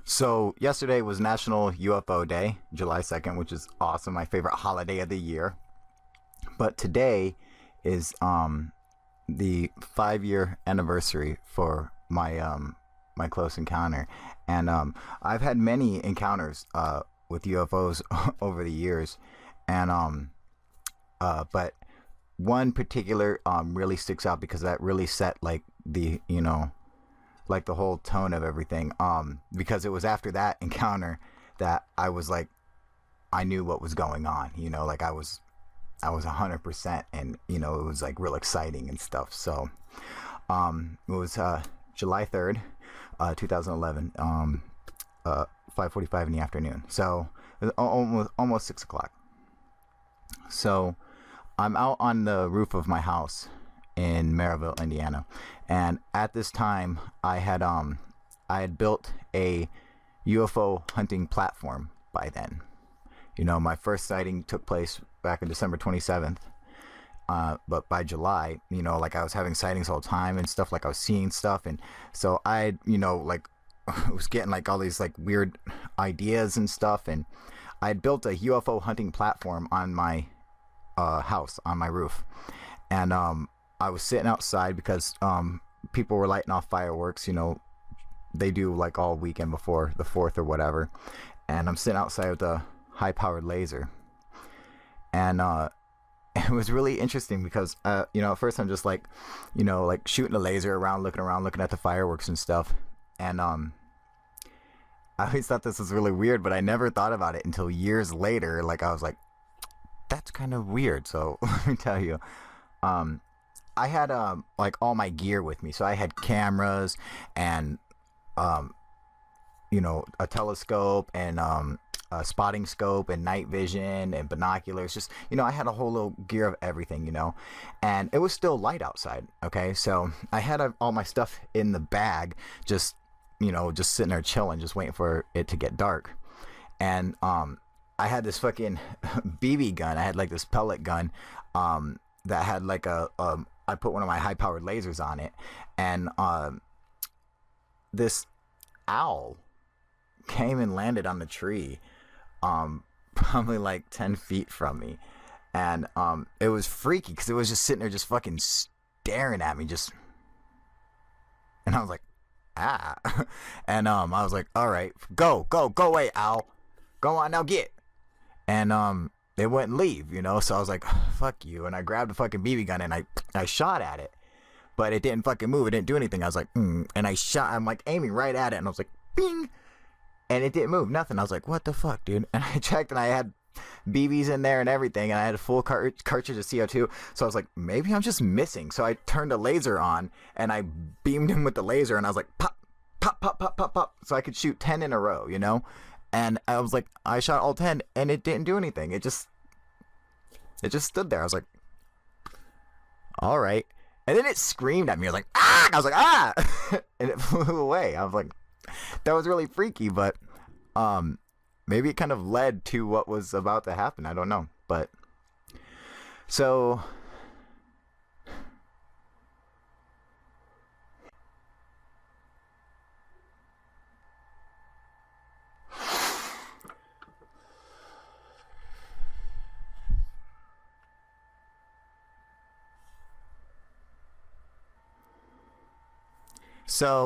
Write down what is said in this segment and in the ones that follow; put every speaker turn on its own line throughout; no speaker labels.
So yesterday was National UFO Day, July 2nd, which is awesome, my favorite holiday of the year. But today is the 5-year anniversary for my close encounter. And I've had many encounters with UFOs over the years. And but one particular really sticks out because that really set like the whole tone of everything, because it was after that encounter that I was like, I knew what was going on, like I was 100%, and it was like real exciting and stuff. So it was July 3rd, 2011, 5:45 in the afternoon, so it was almost 6 o'clock. So I'm out on the roof of my house in Maryville, Indiana, and at this time I had built a UFO hunting platform by then. My first sighting took place back on December 27th, but by July, like I was having sightings all the time and stuff, like I was seeing stuff, and so I like was getting like all these like weird ideas and stuff, and I had built a UFO hunting platform on my house, on my roof, and I was sitting outside because people were lighting off fireworks. They do like all weekend before the 4th or whatever, and I'm sitting outside with a high-powered laser, and it was really interesting because at first I'm just like like shooting a laser around, looking at the fireworks and stuff, and I always thought this was really weird, but I never thought about it until years later. Like I was like, that's kind of weird. So let me tell you, I had like all my gear with me. So I had cameras and a telescope and a spotting scope and night vision and binoculars. Just I had a whole little gear of everything, and it was still light outside. Okay, so I had all my stuff in the bag, just just sitting there chilling, just waiting for it to get dark. And I had this fucking BB gun. I had like this pellet gun that had like I put one of my high-powered lasers on it, and this owl came and landed on the tree, probably like 10 feet from me, and it was freaky because it was just sitting there, just fucking staring at me, and I was like, ah, and I was like, all right, go away, owl, go on now, get, and they wouldn't leave, so I was like, fuck you, and I grabbed a fucking BB gun and I shot at it, but it didn't fucking move, it didn't do anything. I was like, and I'm like aiming right at it, and I was like, bing, and it didn't move, nothing. I was like, what the fuck, dude? And I checked, and I had BBs in there and everything, and I had a full cartridge of CO2, so I was like, maybe I'm just missing. So I turned a laser on, and I beamed him with the laser, and I was like, pop, pop, pop, pop, pop, pop, so I could shoot 10 in a row, and I was like, I shot all 10, and it didn't do anything. It just stood there. I was like, all right. And then it screamed at me. I was like, ah! I was like, ah! And it flew away. I was like, that was really freaky, but maybe it kind of led to what was about to happen. I don't know. But so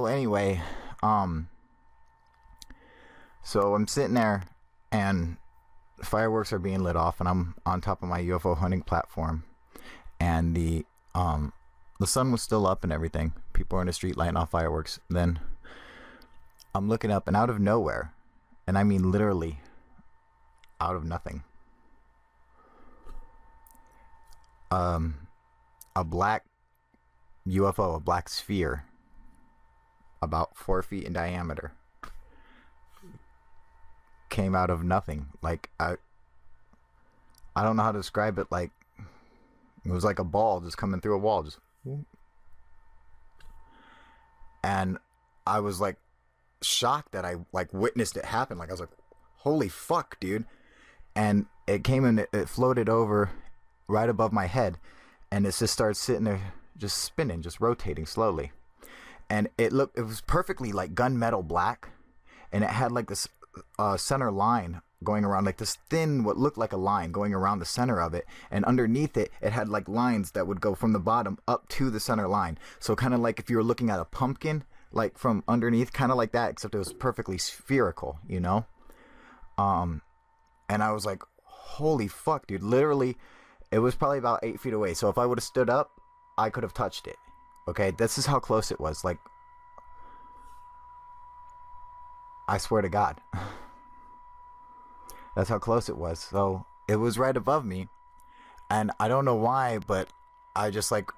anyway, so I'm sitting there and fireworks are being lit off, and I'm on top of my UFO hunting platform, and the sun was still up and everything. People are in the street lighting off fireworks. Then I'm looking up, and out of nowhere, and I mean literally out of nothing, a black UFO, a black sphere about 4 feet in diameter, came out of nothing. Like I don't know how to describe it. Like it was like a ball just coming through a wall, just, and I was like shocked that I like witnessed it happen. Like I was like, holy fuck, dude. And it came and it floated over right above my head, and it just started sitting there, just spinning, just rotating slowly. And it was perfectly like gunmetal black, and it had like this center line going around, like this thin, what looked like a line going around the center of it, and underneath it, it had like lines that would go from the bottom up to the center line. So kind of like if you were looking at a pumpkin, like from underneath, kind of like that, except it was perfectly spherical, you know? And I was like, holy fuck, dude. Literally, it was probably about 8 feet away. So if I would have stood up, I could have touched it. Okay, this is how close it was. Like, I swear to God. That's how close it was. So it was right above me. And I don't know why, but I just like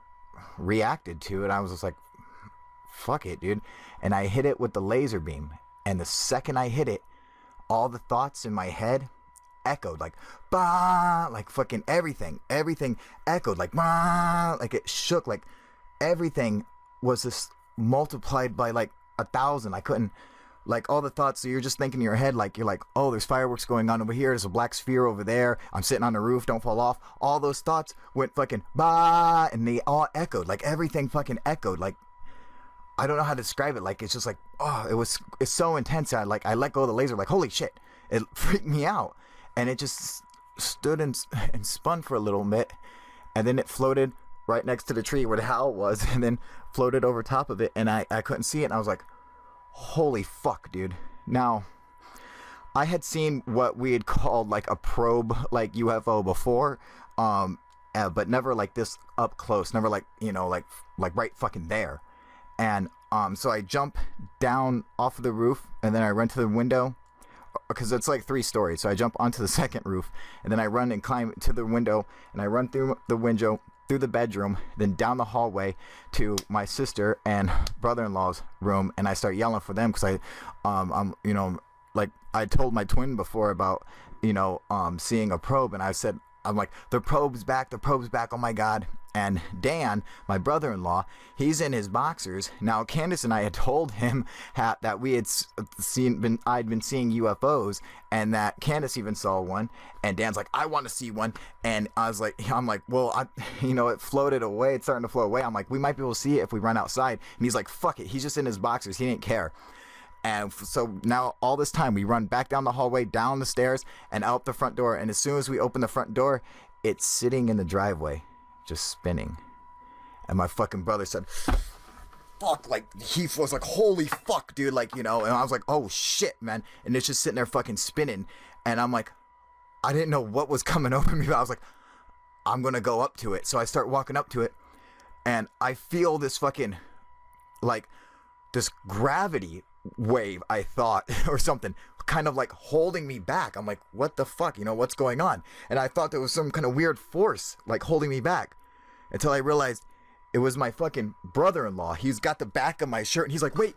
reacted to it. I was just like, fuck it, dude. And I hit it with the laser beam. And the second I hit it, all the thoughts in my head echoed like, bah, like fucking everything echoed like, bah, like it shook, like everything was just multiplied by like 1,000. I couldn't, like all the thoughts. So you're just thinking in your head, like you're like, oh, there's fireworks going on over here. There's a black sphere over there. I'm sitting on the roof. Don't fall off. All those thoughts went fucking bah, and they all echoed. Like everything fucking echoed. Like I don't know how to describe it. Like it's just like, oh, it's so intense. I let go of the laser. Like holy shit, it freaked me out, and it just stood and spun for a little bit, and then it floated right next to the tree where the owl was, and then floated over top of it, and I couldn't see it, and I was like, holy fuck, dude. Now, I had seen what we had called like a probe, like UFO before, but never like this up close, never like, you know, like right fucking there. And so I jump down off of the roof, and then I run to the window, because it's like 3 stories. So I jump onto the second roof, and then I run and climb to the window, and I run through the window, through the bedroom, then down the hallway to my sister and brother-in-law's room, and I start yelling for them, because I'm, you know, like I told my twin before about, you know, seeing a probe, and I said, I'm like, the probe's back, oh my God. And Dan, my brother-in-law, he's in his boxers. Now, Candace and I had told him that we had I'd been seeing UFOs, and that Candace even saw one. And Dan's like, I want to see one. And I'm like, well, it floated away. It's starting to float away. I'm like, we might be able to see it if we run outside. And he's like, fuck it. He's just in his boxers. He didn't care. And so now all this time we run back down the hallway, down the stairs, and out the front door. And as soon as we open the front door, it's sitting in the driveway, just spinning. And my fucking brother said, fuck, like he was like, holy fuck, dude, like, you know. And I was like, oh shit, man. And it's just sitting there fucking spinning. And I'm like, I didn't know what was coming over me, but I was like, I'm gonna go up to it. So I start walking up to it, and I feel this fucking, like, this gravity wave, I thought, or something, kind of like holding me back. I'm like, what the fuck, you know, what's going on? And I thought there was some kind of weird force like holding me back, until I realized it was my fucking brother-in-law. He's got the back of my shirt, and he's like, wait,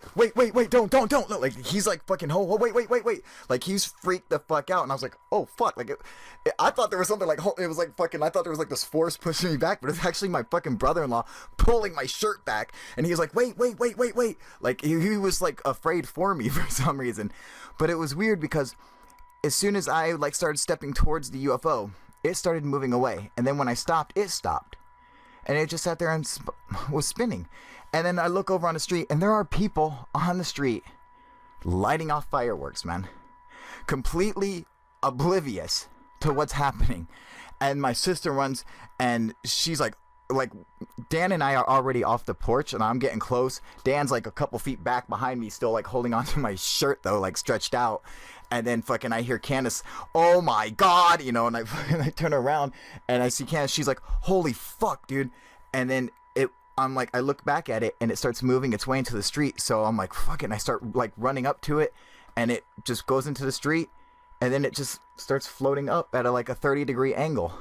don't look. Like he's like fucking, wait, like he's freaked the fuck out. And I was like, oh fuck, like I thought there was something like, it was like fucking, I thought there was like this force pushing me back, but it's actually my fucking brother-in-law pulling my shirt back. And he was like, wait, like he was like afraid for me for some reason. But it was weird, because as soon as I like started stepping towards the UFO, it started moving away, and then when I stopped, it stopped. And it just sat there and was spinning. And then I look over on the street, and there are people on the street lighting off fireworks, man. Completely oblivious to what's happening. And my sister runs, and she's like, Dan and I are already off the porch, and I'm getting close. Dan's like a couple feet back behind me, still like holding onto my shirt though, like stretched out. And then fucking I hear Candace, oh my God, you know, and I turn around and I see Candace. She's like, holy fuck, dude. And then I'm like, I look back at it, and it starts moving its way into the street. So I'm like, fuck it. And I start like running up to it, and it just goes into the street, and then it just starts floating up at like a 30-degree angle.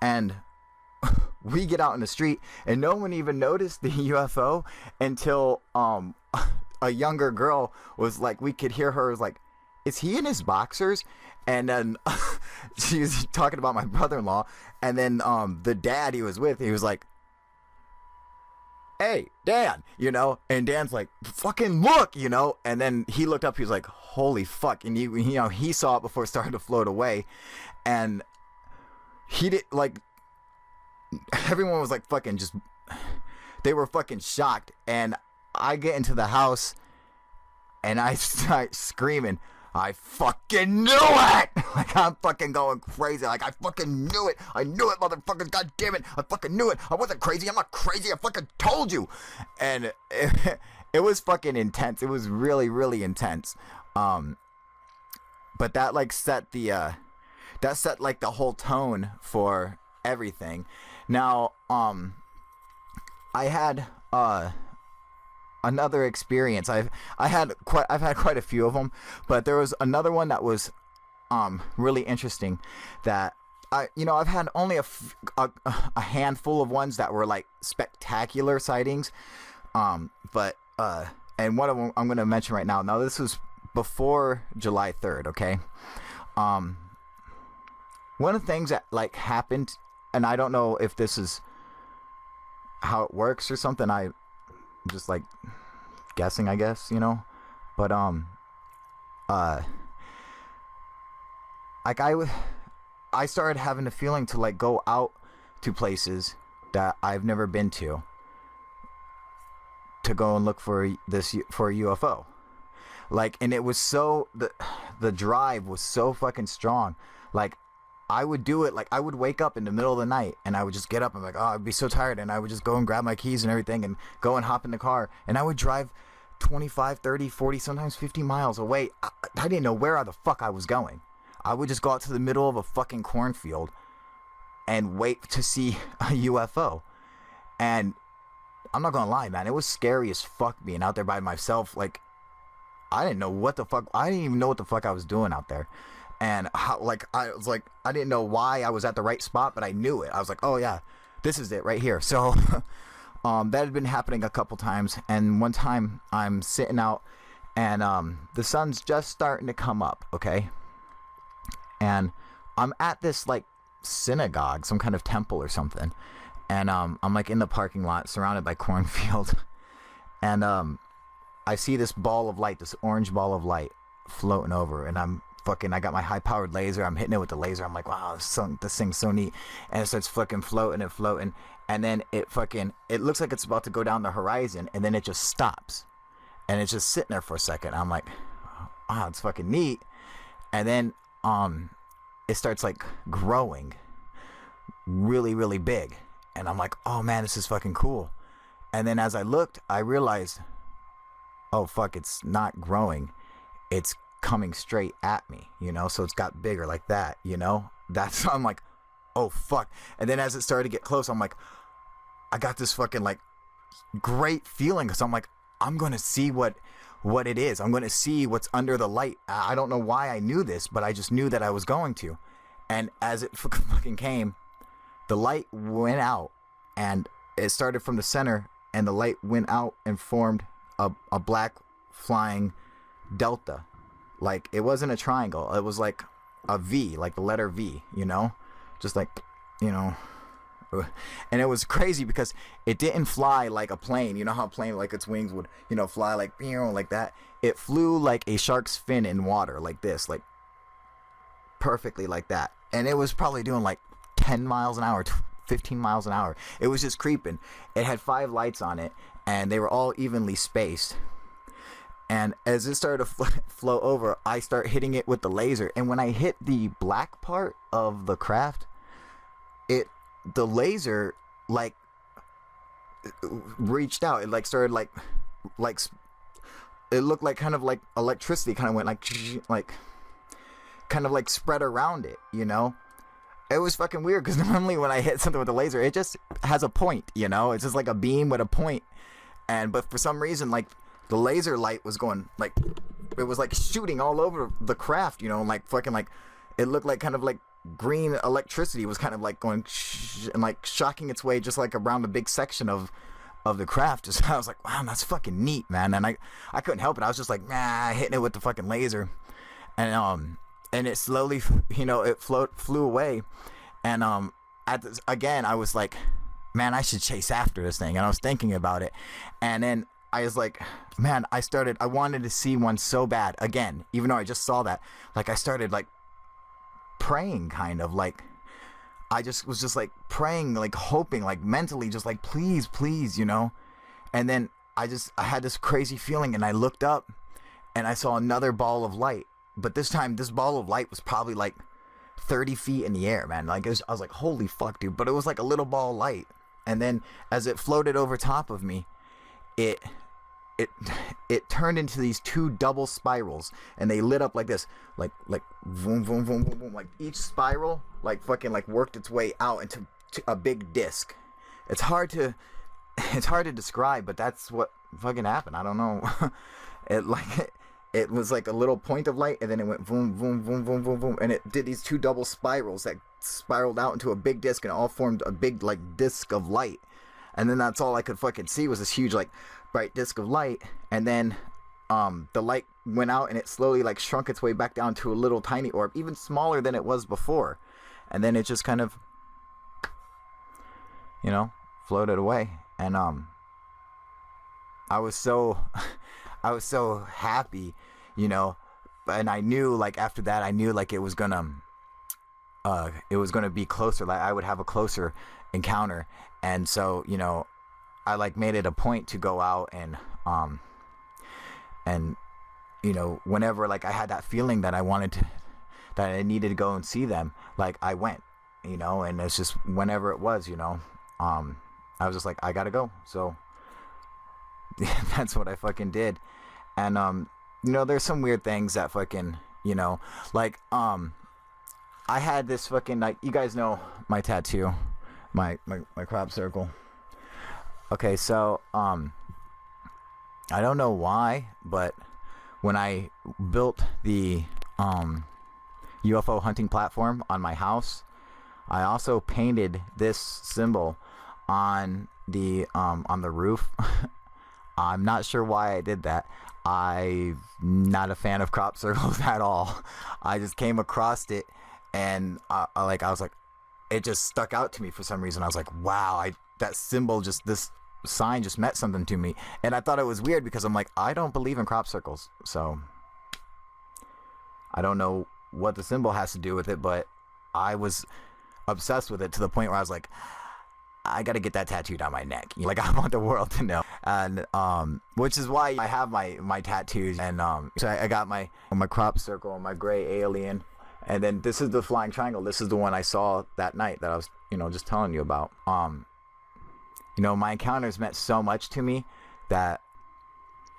And we get out in the street, and no one even noticed the UFO until a younger girl was like, we could hear her like, is he in his boxers? And then she was talking about my brother-in-law, and then the dad he was with, he was like, hey, Dan, you know. And Dan's like, fucking look, you know. And then he looked up, he was like, holy fuck. And he saw it before it started to float away. And he did, like, everyone was like fucking just, they were fucking shocked. And I get into the house, and I start screaming, I fucking knew it! Like, I'm fucking going crazy. Like, I fucking knew it. I knew it, motherfuckers. God damn it. I fucking knew it. I wasn't crazy. I'm not crazy. I fucking told you. And it was fucking intense. It was really, really intense. But that, like, set the, like, the whole tone for everything. Now, I had, another experience. I've had quite a few of them, but there was another one that was really interesting that I've had only a handful of ones that were like spectacular sightings, but and one of them I'm going to mention right now. Now this was before July 3rd, okay? One of the things that like happened, and I don't know if this is how it works or something, I'm just like guessing, I guess, but like I started having the feeling to like go out to places that I've never been to go and look for a UFO. Like, and it was so, the drive was so fucking strong. Like, I would do it, like, I would wake up in the middle of the night, and I would just get up, and like, oh, I'd be so tired, and I would just go and grab my keys and everything, and go and hop in the car, and I would drive 25, 30, 40, sometimes 50 miles away. I didn't know where the fuck I was going. I would just go out to the middle of a fucking cornfield, and wait to see a UFO. And I'm not gonna lie, man, it was scary as fuck being out there by myself. Like, I didn't know what the fuck, I didn't even know what the fuck I was doing out there. And how, like, I was like, I didn't know why I was at the right spot, but I knew it. I was like, oh yeah, this is it right here. So, that had been happening a couple times. And one time I'm sitting out, and the sun's just starting to come up, okay? And I'm at this like synagogue, some kind of temple or something. And I'm like in the parking lot surrounded by cornfield. And I see this ball of light, this orange ball of light floating over, and I got my high-powered laser. I'm hitting it with the laser. I'm like, wow, this thing's so neat. And it starts fucking floating and floating. And then it looks like it's about to go down the horizon, and then it just stops. And it's just sitting there for a second. I'm like, wow, it's fucking neat. And then it starts like growing really, really big. And I'm like, oh man, this is fucking cool. And then as I looked, I realized, oh fuck, it's not growing. It's coming straight at me, so it's got bigger like that, that's, I'm like, oh fuck. And then as it started to get close, I'm like, I got this fucking like great feeling, because I'm like, I'm gonna see what it is. I'm gonna see what's under the light. I don't know why I knew this, but I just knew that I was going to. And as it fucking came, the light went out, and it started from the center, and the light went out and formed a black flying delta. Like, it wasn't a triangle. It was like a V, like the letter V, just like, and it was crazy because it didn't fly like a plane. You know how a plane, like its wings would, fly like, like that. It flew like a shark's fin in water, like this, like perfectly like that. And it was probably doing like 10 miles an hour, 15 miles an hour. It was just creeping. It had 5 lights on it, and they were all evenly spaced. And as it started to flow over, I start hitting it with the laser. And when I hit the black part of the craft, the laser like reached out. It like started like it looked like kind of like electricity kind of went like kind of like spread around it, It was fucking weird, because normally when I hit something with a laser, it just has a point, It's just like a beam with a point. But for some reason, like, the laser light was going, like, it was like shooting all over the craft, like fucking like, it looked like kind of like green electricity was kind of like going and like shocking its way just like around a big section of the craft. So I was like, wow, that's fucking neat, man. And I couldn't help it. I was just like, hitting it with the fucking laser. And it slowly, it flew away. And again, I was like, man, I should chase after this thing. And I was thinking about it. And then I was like, man, I wanted to see one so bad again, even though I just saw that. Like, I started like praying, kind of like, I just was just like praying, like hoping, like mentally, just like, please, And then I had this crazy feeling, and I looked up, and I saw another ball of light. But this time, this ball of light was probably like 30 feet in the air, man. Like, I was like, holy fuck, dude. But it was like a little ball of light. And then as it floated over top of me, it turned into these two double spirals, and they lit up like this, like boom, boom, boom, boom, boom. Like each spiral, like fucking like worked its way out into a big disc. It's hard to describe, but that's what fucking happened. I don't know. It was like a little point of light, and then it went boom, boom, boom, boom, boom, boom, and it did these two double spirals that spiraled out into a big disc, and it all formed a big like disc of light. And then that's all I could fucking see was this huge like bright disc of light. And then the light went out, and it slowly like shrunk its way back down to a little tiny orb, even smaller than it was before. And then it just kind of, you know, floated away. And I was so happy, you know, and I knew like after that, I knew like it was gonna be closer, like I would have a closer encounter. And so, you know, I like made it a point to go out and you know, whenever like I had that feeling that I needed to go and see them, like I went, you know. And it's just whenever it was, you know, I was just like, I gotta go. So that's what I fucking did. And you know, there's some weird things that fucking, you know, like I had this fucking, like, you guys know my tattoo, my crop circle. Okay, so I don't know why, but when I built the UFO hunting platform on my house, I also painted this symbol on the roof. I'm not sure why I did that. I'm not a fan of crop circles at all. I just came across it, and I was like, it just stuck out to me for some reason. I was like, wow, that symbol, just this sign just meant something to me. And I thought it was weird because I'm like, I don't believe in crop circles, so I don't know what the symbol has to do with it, but I was obsessed with it to the point where I was like, I gotta get that tattooed on my neck. Like, I want the world to know. And which is why I have my tattoos. And so I got my crop circle, my gray alien, and then this is the flying triangle. This is the one I saw that night that I was, you know, just telling you about. You know, my encounters meant so much to me that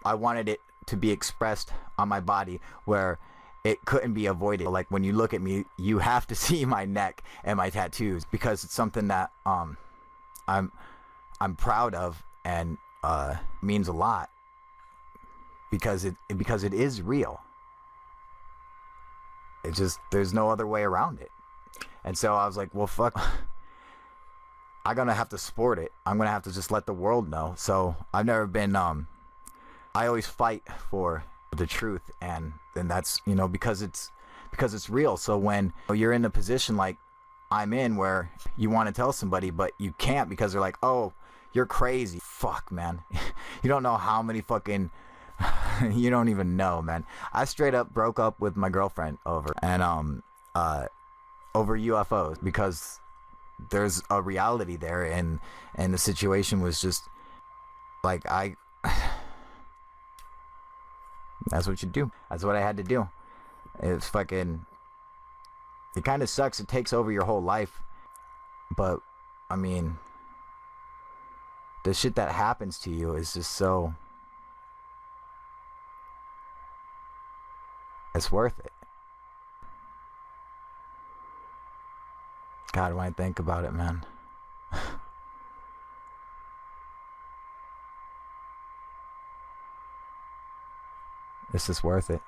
I wanted it to be expressed on my body where it couldn't be avoided. Like, when you look at me, you have to see my neck and my tattoos, because it's something that I'm proud of, and means a lot, because it is real. It just, there's no other way around it. And so I was like, well, fuck, I'm gonna have to sport it. I'm gonna have to just let the world know. So I've never been I always fight for the truth, and then that's, you know, because it's real. So when you're in a position like I'm in, where you want to tell somebody but you can't because they're like, oh, you're crazy. Fuck, man. You don't know how many fucking you don't even know, man. I straight up broke up with my girlfriend over UFOs, because there's a reality there, and the situation was just like, that's what you do. That's what I had to do. It's fucking, it kind of sucks. It takes over your whole life. But, I mean, the shit that happens to you is just so, it's worth it. God, when I think about it, man. This is worth it.